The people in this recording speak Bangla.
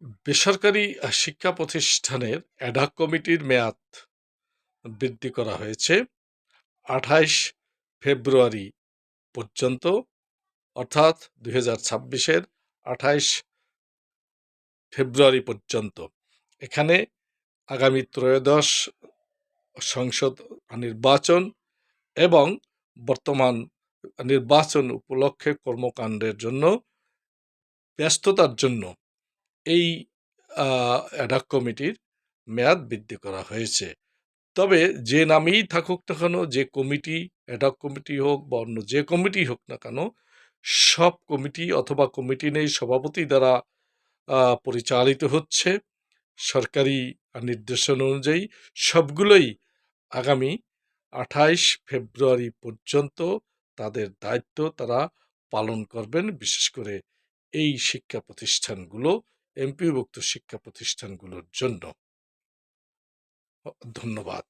বেসরকারি শিক্ষা প্রতিষ্ঠানের অ্যাডহক কমিটির মেয়াদ বৃদ্ধি করা হয়েছে ২৮ ফেব্রুয়ারি পর্যন্ত, অর্থাৎ ২০২৬-এর ২৮ ফেব্রুয়ারি পর্যন্ত। এখানে আগামী ত্রয়োদশ সংসদ নির্বাচন এবং বর্তমান নির্বাচন উপলক্ষে কর্মকাণ্ডের জন্য ব্যস্ততার জন্য এই অ্যাডহক কমিটির মেয়াদ বৃদ্ধি করা হয়েছে। তবে যে নামেই থাকুক না কেন, যে কমিটি, অ্যাডহক কমিটি হোক বা অন্য যে কমিটি হোক না কেন, সব কমিটি অথবা কমিটি নেই সভাপতি দ্বারা পরিচালিত হচ্ছে। সরকারি নির্দেশনা অনুযায়ী সবগুলোই আগামী ২৮ ফেব্রুয়ারি পর্যন্ত তাদের দায়িত্ব তারা পালন করবেন, বিশেষ করে এই শিক্ষা প্রতিষ্ঠানগুলো, এমপিওভুক্ত শিক্ষা প্রতিষ্ঠানগুলোর জন্য। ধন্যবাদ।